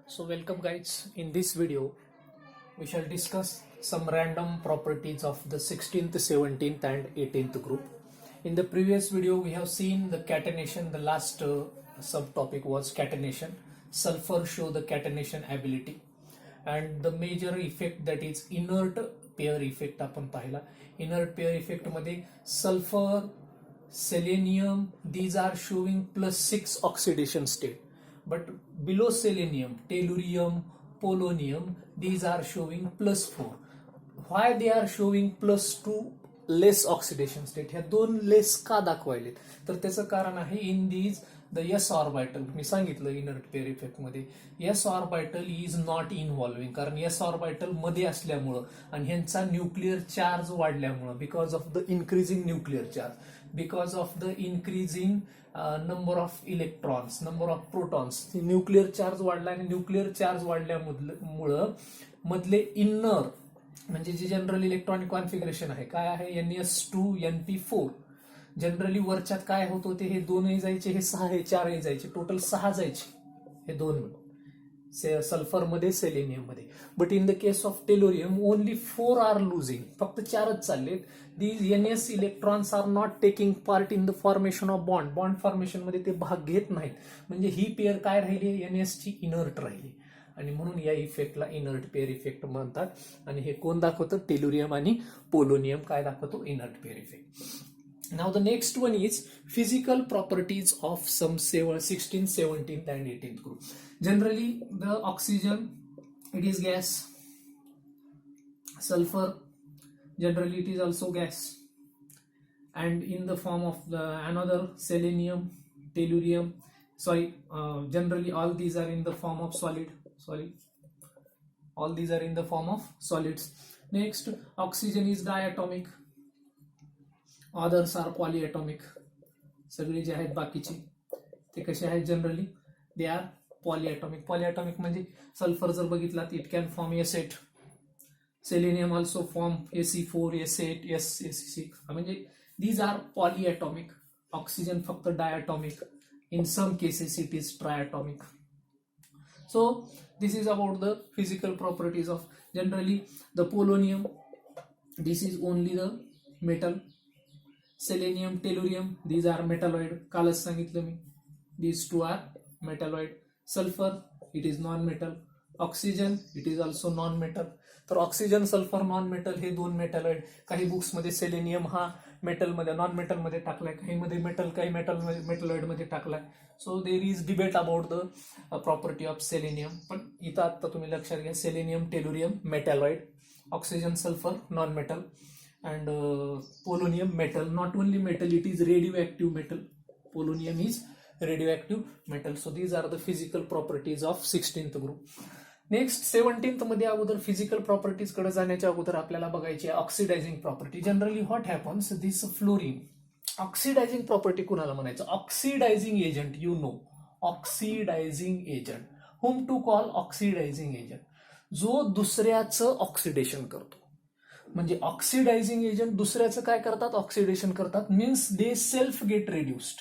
So welcome guys, in this video we shall discuss some random properties of the 16th, 17th and 18th group. In the previous video we have seen the catenation. The last subtopic was catenation. Sulfur show the catenation ability and the major effect, that is inert pair effect. आपण पाहिला inert pair effect मध्ये sulfur, selenium, these are showing +6 oxidation state, but below selenium, tellurium, polonium, these are showing +4. Why they are showing +2 less oxidation state? ह्या दोन लेस का दाखवायलेत? तर त्याचं कारण आहे in these the S orbital. मी सांगितलं इनर्ट पेअर इफेक्ट मध्ये S orbital is not involving, कारण एस ऑर्बिटल मध्ये असल्यामुळं आणि ह्यांचा न्यूक्लिअर चार्ज वाढल्यामुळं, because of the increasing nuclear charge, because of the increasing number of electrons, number of protons, nuclear charge वाढला आणि न्यूक्लिअर चार्ज वाढल्यामुळं मधले इन्नर म्हणजे जे जनरल इलेक्ट्रॉनिक कॉन्फिगरेशन आहे काय आहे, NS2 NP4. जनरली वरच्यात काय होत होते, हे दोनही जायचे, हे 6 हे 4 जायचे, टोटल 6 जायचे हे दोन सल्फर मध्ये, सेलेनियम मध्ये. But in the case of tellurium only 4 are losing, फक्त 4च चाललेत. These NS electrons are not taking part in the formation of bond. Bond formation मध्ये ते भाग घेत नाहीत, म्हणजे ही पेअर काय राहिली, NS ची इनर्ट राहिली आणि म्हणून या इफेक्टला इनर्ट पेअर इफेक्ट म्हणतात. आणि हे कोण दाखवतं, टेलुरियम आणि पोलोनियम काय दाखवतो, inert pair effect. Now the next one is physical properties of some 16th, 17th and 18th group. Generally the oxygen, it is gas. Sulfur, generally it is also gas, and in the form of the another selenium, tellurium, generally all these are in the form of all these are in the form of solids. Next, oxygen is diatomic, others are polyatomic. सगळे जे आहेत बाकीचे ते कसे आहेत, generally they are पॉलिएटॉमिक. पॉलिएटॉमिक म्हणजे sulphur जर बघितला it can form S8, selenium also form Se4, S8, S6, म्हणजे दीज आर पॉलिएटॉमिक. ऑक्सिजन फक्त diatomic, in some cases it is triatomic. So this is about the physical properties of generally the polonium. This is only the metal. Selenium, tellurium, these are metalloid. कालच सांगितलं मी, these two are metalloid. Sulfur, it is non-metal. Oxygen, it is also non-metal. तर oxygen, sulphur, non metal हे दोन metalloid. काही books मध्ये selenium हा metal मध्ये, non metal मध्ये टाकलाय, काही मध्ये मेटल, काही मेटलॉइड मध्ये टाकलाय. So there is debate about the property of selenium. पण इथं आता तुम्ही लक्षात घ्या, selenium, tellurium metalloid, oxygen, sulphur non metal, and polonium metal. Not only metal, it is radioactive metal. Polonium is radioactive metal. So these are the physical properties of 16th group. Next 17th मध्ये अगोदर physical properties कडे जाण्याच्या अगोदर आपल्याला बघायची आहे oxidising property. Generally what happens, this fluorine oxidising property कुणाला म्हणायचं, oxidising agent. You know oxidising agent, whom to call oxidising agent, जो दुसऱ्याचं ऑक्सिडेशन करतो. म्हणजे ऑक्सिडायझिंग एजंट दुसऱ्याचं काय करतात, ऑक्सिडेशन करतात. Means they self get reduced,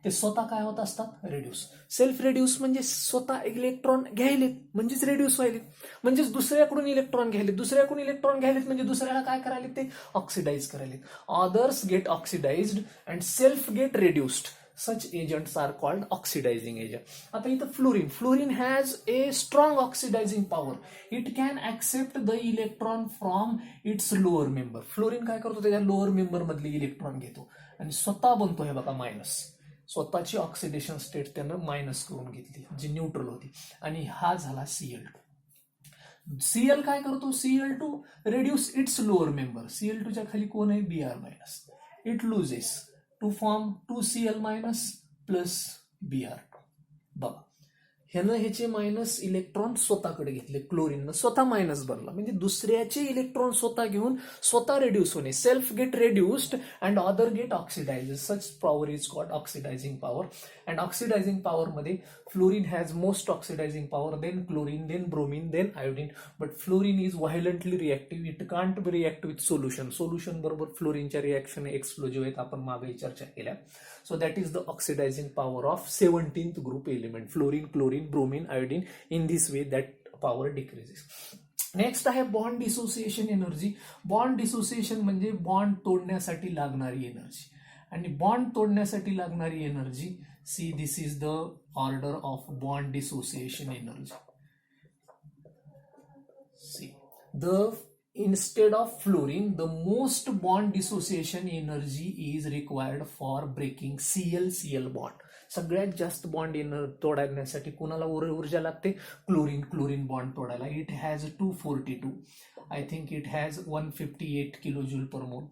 ते स्वतः काय होत असतात, रेड्यूस. सेल्फ रेड्यूस म्हणजे स्वतः इलेक्ट्रॉन घ्यायलेत म्हणजेच रेड्यूस व्हायलेत, म्हणजेच दुसऱ्याकडून इलेक्ट्रॉन घ्यायलेत. दुसऱ्याकडून इलेक्ट्रॉन घ्यायलेत म्हणजे दुसऱ्याला काय करायलेत, ते ऑक्सिडाइज करायलेत. Others get oxidised and self get reduced. Such agents are called oxidizing agent. आता इथं fluorine has a strong oxidizing power. It can accept the electron from its lower member. Fluorine काय करतो, त्याच्या लोअर मेंबर मधले electron घेतो आणि स्वतः बनतो हे बघा मायनस. स्वतःची ऑक्सिडेशन स्टेट त्यानं मायनस करून घेतली, जी न्यूट्रल होती, आणि हा झाला Cl2. Cl काय करतो, Cl2 reduce its lower member. Cl2 च्या खाली कोण आहे, Br-. It loses to form 2Cl minus plus Br2. बघा, ह्यानं ह्याचे मायनस इलेक्ट्रॉन स्वतःकडे घेतले, क्लोरीननं स्वतः मायनस बनला, म्हणजे दुसऱ्याचे इलेक्ट्रॉन स्वतः घेऊन स्वतः रेड्यूस होणे. Self get reduced and other get oxidise. Such power is called oxidising power. And oxidising power मध्ये fluorine has most oxidising power, then chlorine, then bromine, then iodine. But fluorine is violently reactive, it can't be react with solution. Solution बरोबर फ्लोरीनच्या reaction explosive आहेत, आपण मागे चर्चा केल्या. So that is the oxidising power of 17th group element, fluorine, chlorine, bromine, iodine. In this way that power decreases. Next आहे bond dissociation energy. Bond dissociation म्हणजे bond तोडण्यासाठी लागणारी एनर्जी. आणि बॉन्ड तोडण्यासाठी लागणारी energy, C this is the order of bond dissociation energy. See the instead of fluorine, the most bond dissociation energy is required for breaking Cl-Cl bond. सगळ्यात जास्त bond तोडण्यासाठी कोणाला ऊर्जा लागते? क्लोरीन. क्लोरीन बॉन्ड तोडायला it has 242, I think it has 158 kilojoule per mole,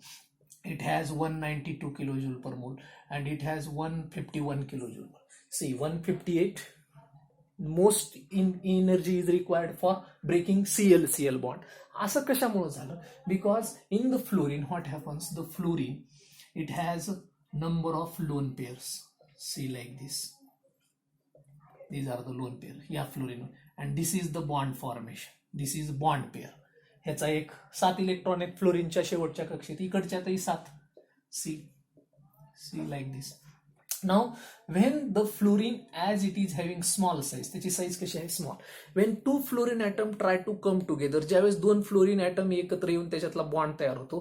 it has 192 kilojoule per mole, and it has 151 kilojoule. See 158 most energy is required for breaking Cl-Cl bond. असं कशामुळे झालं? Because in the fluorine what happens, the fluorine it has number of lone pairs. See like this, these are the lone pair या fluorine, and this is the bond formation, this is bond pair. ह्याचा एक 7 electron आहेत फ्लोरीनच्या शेवटच्या कक्षेत, इकडच्यातही 7. See like this. Now when the fluorine, as it is having small size, त्याची size कशी आहे? Small. when two fluorine atom try to come together, ज्यावेळेस 2 फ्लोरीन ॲटम एकत्र येऊन त्याच्यातला बॉन्ड तयार होतो,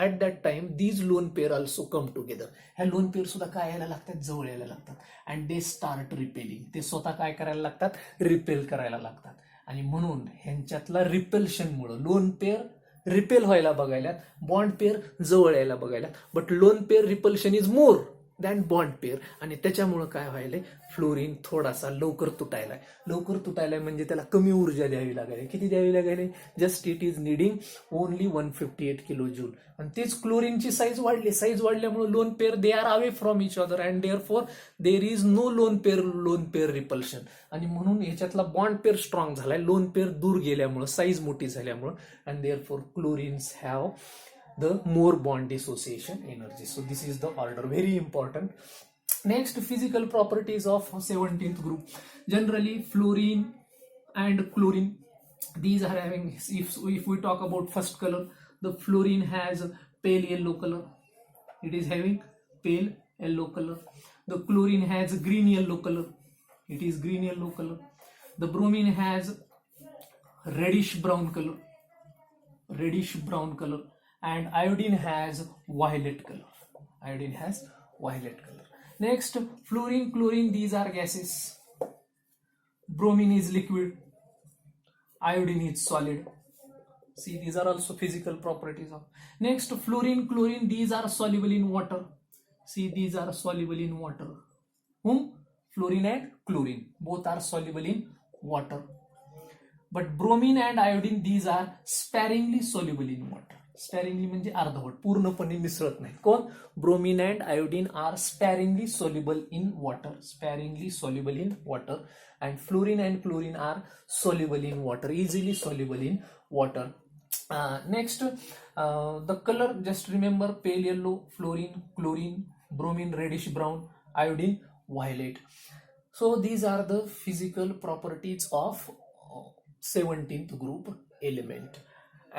at that time these lone pair also come together. ह्या लोन पेअर सुद्धा काय यायला लागतात? जवळ यायला लागतात. अँड दे स्टार्ट रिपेलिंग, ते स्वतः काय करायला लागतात? रिपेल करायला लागतात. आणि म्हणून ह्यांच्यातला रिपेल्शनमुळे लोन पेअर रिपेल व्हायला बघायला, बॉन्ड पेअर जवळ यायला बघायला. But loan pair repulsion is more than bond pair, आणि त्याच्यामुळे काय व्हायलंय? फ्लोरीन थोडासा लवकर तुटायलाय. लवकर तुटायलाय म्हणजे त्याला कमी ऊर्जा द्यावी लागेल. किती द्यावी लागेल? Just it is needing only 158 kilojoule. आणि तेच क्लोरीनची साईज वाढली. साईज वाढल्यामुळे lone pair they are away from each other, and therefore there is no lone pair repulsion. आणि म्हणून याच्यातला बॉन्ड पेअर स्ट्रॉंग झालाय, लोन पेअर दूर गेल्यामुळे, साईज मोठी झाल्यामुळे, and therefore chlorines have the more bond dissociation energy. So this is the order, very important. Next, physical properties of 17th group. Generally fluorine and chlorine, these are having, if we talk about first color, the fluorine has pale yellow color, it is having pale yellow color. The chlorine has green yellow color, it is green yellow color. The bromine has reddish brown color, reddish brown color. And iodine has violet color. Iodine has violet color. Next, fluorine, chlorine, these are gases. Bromine is liquid. Iodine is solid. See, these are also physical properties of. Next, fluorine, chlorine, these are soluble in water. See, these are soluble in water. Whom? Fluorine and chlorine. Both are soluble in water. But bromine and iodine, these are sparingly soluble in water. Sparingly म्हणजे अर्धवट, पूर्णपणे मिसळत नाही. कोण? Bromine and iodine are sparingly soluble in water, sparingly soluble in water. And fluorine and chlorine are soluble in water, easily soluble in water. Next, the colour, just remember, pale yellow, fluorine, chlorine, bromine reddish brown, iodine violet. So these are the physical properties of 17th group element.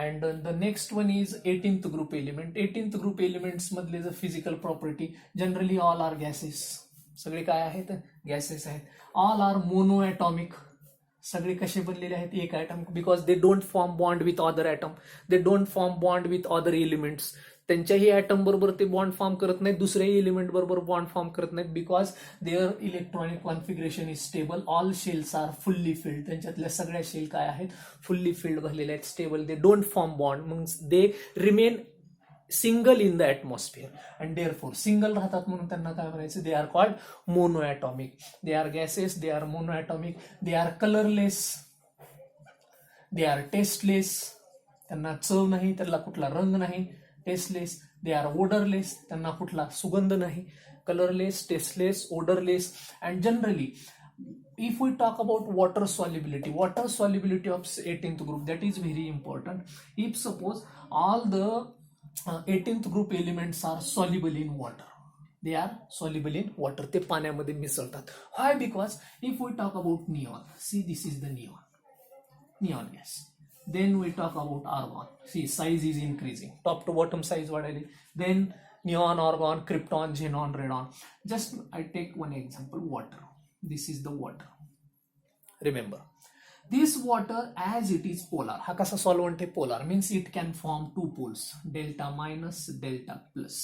And the next one is 18th group element. 18th group elements मधले the physical property, generally all are gases. सगळे काय आहेत? Gases आहेत. All are monoatomic. सगळे कसे बनलेले आहेत? एक atom, because they don't form bond with other atom, they don't form bond with other elements. त्यांच्याही ॲटम बरोबर ते बॉन्ड फॉर्म करत नाहीत, दुसऱ्याही एलिमेंट बरोबर बॉन्ड फॉर्म करत नाहीत, because their electronic configuration is stable. All shells are fully filled. त्यांच्यातल्या सगळ्या शेल काय आहेत? फुल्ली फिल्ड भरलेले आहेत, stable. They don't form bond, मग they remain single in the atmosphere, and therefore single राहतात म्हणून त्यांना काय म्हणायचं? They are called monoatomic. They are gases, they are monoatomic, they are colourless, they are tasteless. त्यांना चव नाही, त्यांना कुठला रंग नाही. टेस्टलेस, दे आर ओडरलेस, त्यांना कुठला सुगंध नाही. Colourless, tasteless, odourless. And generally if we talk about water solubility of 18th group, that is very important. If suppose all the 18th group elements are soluble in water, they are soluble in water, ते पाण्यामध्ये मिसळतात. Why? Because if we talk about neon, see this is the neon gas. Then we talk about argon. See, size is increasing. Top to bottom size वाढायली. Then neon, argon, krypton, xenon, radon. Just I take one example, water. This is the water. Remember, this water as it is polar. हा कसा solvent आहे? Polar means it can form two poles, delta minus, delta plus.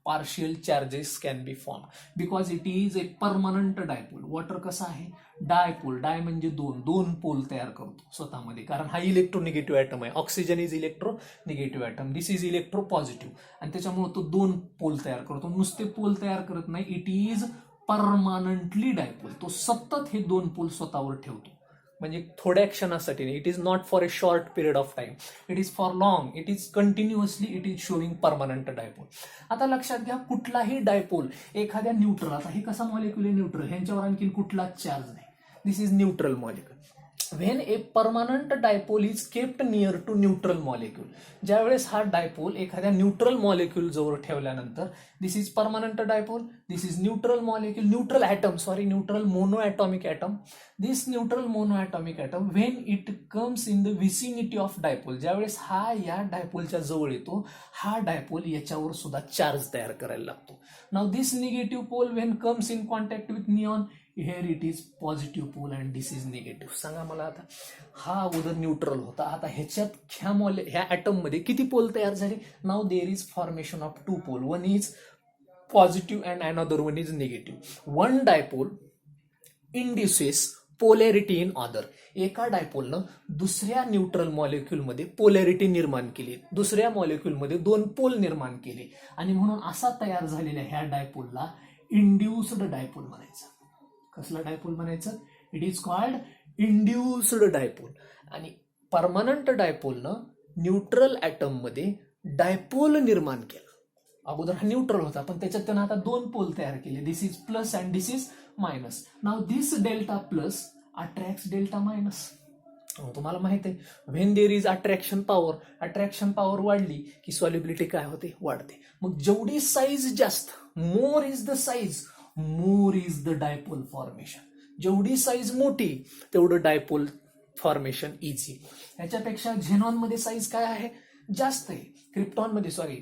Partial charges can be formed because it is a permanent dipole. Water कसा आहे? Dipole. डाय म्हणजे दोन pole तयार करतो स्वतःमध्ये, कारण हा इलेक्ट्रोनिगेटिव्ह ॲटम आहे. Oxygen is electronegative atom, this is electro positive, आणि त्याच्यामुळे तो दोन पोल तयार करतो. नुसते पोल तयार करत नाही, इट इज परमानंटली डायपोल. तो सतत हे दोन पोल स्वतःवर ठेवतो, म्हणजे थोड्या क्षणासाठी नाही. It is not for a short period of time, it is for long, it is continuously, it is showing permanent dipole. आता लक्षात घ्या, कुठलाही डायपोल एखाद्या न्यूट्रल, आता हे कसा मॉलिक्युल आहे? न्यूट्रल. ह्यांच्यावर आणखी कुठलाच चार्ज नाही. This is neutral molecule. When a permanent dipole is kept near to neutral molecule, ज्यावेळेस हा डायपोल एखाद्या न्यूट्रल मॉलिक्यूल जवळ ठेवल्यानंतर, this is permanent dipole, this is neutral molecule, neutral atom, sorry, neutral monoatomic atom. This neutral monoatomic atom when it comes in the vicinity of dipole, ज्यावेळेस हा या डायपोलच्या जवळ येतो, हा डायपोल याच्यावर सुद्धा चार्ज तयार करायला लागतो. Now this negative pole when comes in contact with neon, here it is positive pole and this is negative. सांगा मला आता, हा अगोदर न्यूट्रल होता, आता ह्याच्यात ह्या ॲटम मध्ये किती पोल तयार झाले? Now there is formation of two pole, one is positive and another one is negative. One dipole induces polarity in other. एका डायपोलनं दुसऱ्या न्यूट्रल मॉलिक्यूलमध्ये पोलॅरिटी निर्माण केली, दुसऱ्या मॉलिक्यूलमध्ये दोन पोल निर्माण केले, आणि म्हणून असा तयार झालेल्या ह्या डायपोलला इंड्युस्ड डायपोल म्हणायचं. कसला डायपोल म्हणायचं? It is called induced dipole. आणि परमनंट डायपोलनं न्यूट्रल ॲटम मध्ये डायपोल निर्माण केलं. अगोदर हा न्यूट्रल होता, पण त्याच्यात त्यानं आता दोन पोल तयार केले, this is plus and this is minus. Now this delta plus attracts delta minus. तुम्हाला माहित आहे, when there is attraction power वाढली की सॉल्युबिलिटी काय होते? वाढते. मग जेवढी साईज जास्त, more is the size, more is the dipole formation. जेवढी साईज मोठी तेवढं डायपोल फॉर्मेशन इझी. ह्याच्यापेक्षा झेनॉन मध्ये साईज काय आहे? जास्त आहे. क्रिप्टॉन मध्ये, सॉरी,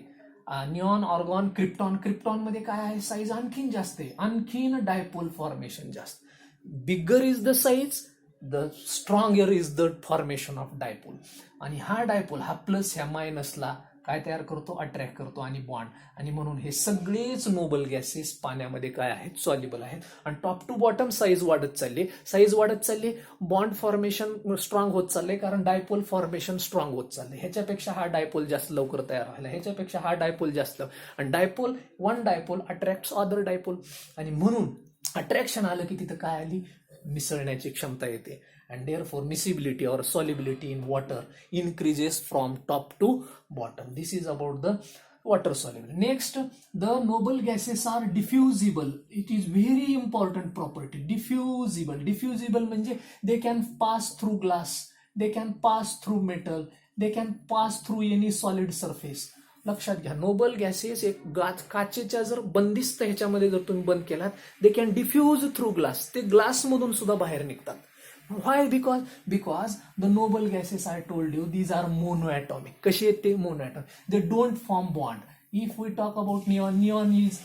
निऑन, ऑर्गॉन, क्रिप्टॉन मध्ये काय आहे? साईज आणखीन जास्त आहे, आणखीन डायपोल फॉर्मेशन जास्त. Bigger is the size, the stronger is the formation of dipole. आणि हा डायपोल, हा प्लस ह्या मायनसला काय तयार करतो? अट्रॅक्ट करतो आणि बॉन्ड. आणि म्हणून हे सगळेच नोबल गॅसेस पाण्यामध्ये काय आहेत? सॉल्युबल आहेत. आणि टॉप टू बॉटम साईज वाढत चालली, बॉन्ड फॉर्मेशन स्ट्रॉंग होत चालले, कारण डायपोल फॉर्मेशन स्ट्रॉंग होत चालले. ह्याच्यापेक्षा हा डायपोल जास्त लवकर तयार व्हायला, ह्याच्यापेक्षा हा डायपोल जास्त, आणि one dipole attracts other dipole. आणि म्हणून अट्रॅक्शन आलं की तिथं काय आली? मिसळण्याची क्षमता येते. And therefore miscibility or solubility in water increases from top to bottom. This is about the water solubility. Next, the noble gases are diffusible. It is very important property. Diffusible म्हणजे they can pass through glass, they can pass through metal, they can pass through any solid surface. लक्षात घ्या, Nobel gases एक काचेच्या जर बंदिस्त ह्याच्यामध्ये जर तुम्ही बंद केलात, they can diffuse through glass, ते ग्लास मधून सुद्धा बाहेर निघतात. Why? Because the noble gases I told you, these are monoatomic. कशी आहेत ते? monoatomic. They don't form bond. If we talk about neon is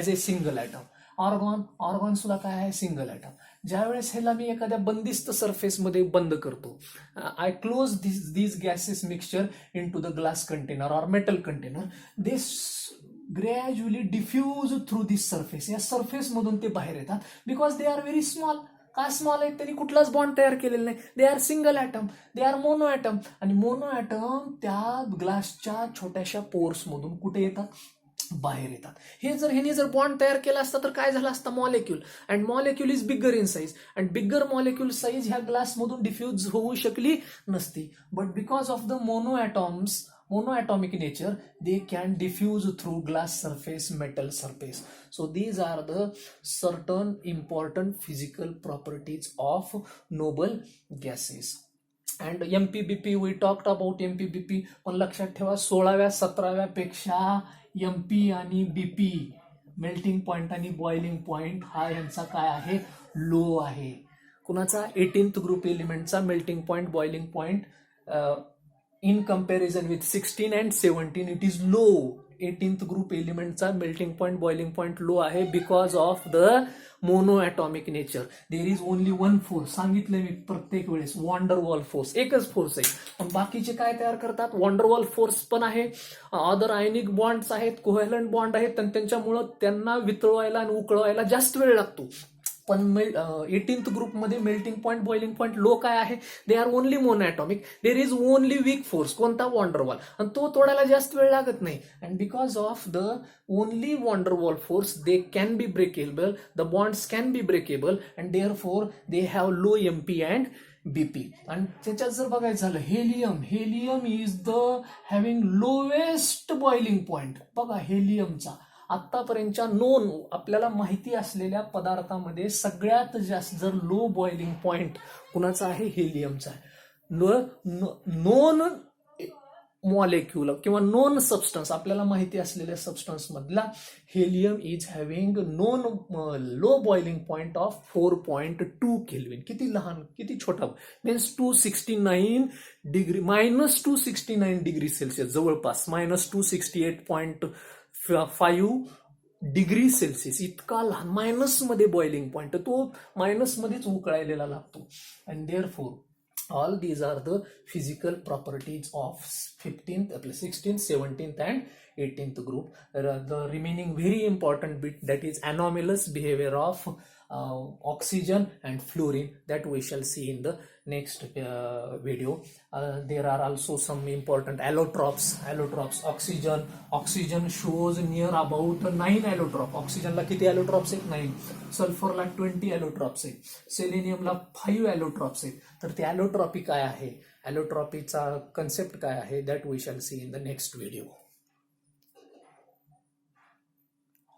as a single atom. Argon सुद्धा काय आहे? Single atom. ज्यावेळेस ह्याला मी एखाद्या बंदिस्त सरफेस मध्ये बंद करतो, I close these gases mixture into the glass container or metal container, they gradually diffuse through this surface. या सरफेस मधून ते बाहेर येतात, because they are very small. का स्मॉल आहेत? त्यांनी कुठलाच बॉन्ड तयार केलेला नाही. They are single atom, they are mono atom. आणि मोनो ॲटम त्या ग्लासच्या छोट्याशा पोर्स मधून कुठे येतात? बाहेर येतात. ह्याने जर बॉन्ड तयार केला असता तर काय झालं असतं? Molecule. And molecule is bigger in size, and bigger molecule size ह्या ग्लास मधून डिफ्यूज होऊ शकली नसती. But because of the monoatomic nature, they can diffuse through glass surface, metal surface. So these are the certain important physical properties of noble gases. And MPBP, we talked about MPBP, पण लक्षात ठेवा 16व्या 17व्या पेक्षा MP आणि BP melting point आणि boiling point हा यांचा काय आहे, लो आहे. कुणाचा, 18th ग्रुप एलिमेंटचा melting point boiling point in comparison with 16 and 17 it is low. 18th group एलिमेंटचा melting point boiling point low आहे because of the monoatomic nature. There is only one force, सांगितलंय मी प्रत्येक वेळेस, van der Waals force, एकच force आहे. पण बाकीचे काय तयार करतात, वॉन्डरवॉल फोर्स पण आहे, अदर आयनिक बॉन्ड्स आहेत, कोव्हॅलंट बॉन्ड आहेत, आणि त्यांच्यामुळं त्यांना वितळवायला आणि उकळवायला जास्त वेळ लागतो. पण 18th ग्रुपमध्ये melting point boiling point low काय आहे, they are only monoatomic, there is only weak force, कोणता, वॉन्डरवॉल, आणि तो तोडायला जास्त वेळ लागत नाही. And because of the only van der Waal force they can be breakable, the bonds can be breakable, and therefore they have low MP and BP. आणि त्याच्यात जर बघायचं झालं, helium is the having lowest boiling point. बघा हेलियमचा आतापर्यंतच्या non आपल्याला माहिती असलेल्या पदार्थामध्ये सगळ्यात जास्त जर लो बॉइलिंग पॉइंट कुणाचा आहे, हेलियमचा आहे. नोन मॉलिक्यूल किंवा नोन सबस्टन्स आपल्याला माहिती असलेल्या सबस्टन्स मधला helium is having non low boiling point of 4.2 kelvin. किती लहान, किती छोटा, मीन्स 269 डिग्री, -269 डिग्री सेल्सिअस, जवळपास -268.5 डिग्री सेल्सिअस, इतका लहान, मायनसमध्ये बॉइलिंग पॉइंट, तो मायनसमध्येच उकळायला लागतो. And therefore all these are the physical properties of 16th, 17th and 18th group. The remaining very important bit, that is anomalous behavior of oxygen and fluorine, that we shall see in the next video. There are also some important allotropes. Oxygen shows near about 9 allotrope. Oxygenला किती allotropes आहेत, 9. सल्फरला 20 allotropes आहेत, सेलेनियमला 5 allotropes आहेत. तर ते allotropy काय आहे, allotropyचा concept काय आहे, that we shall see in the next video.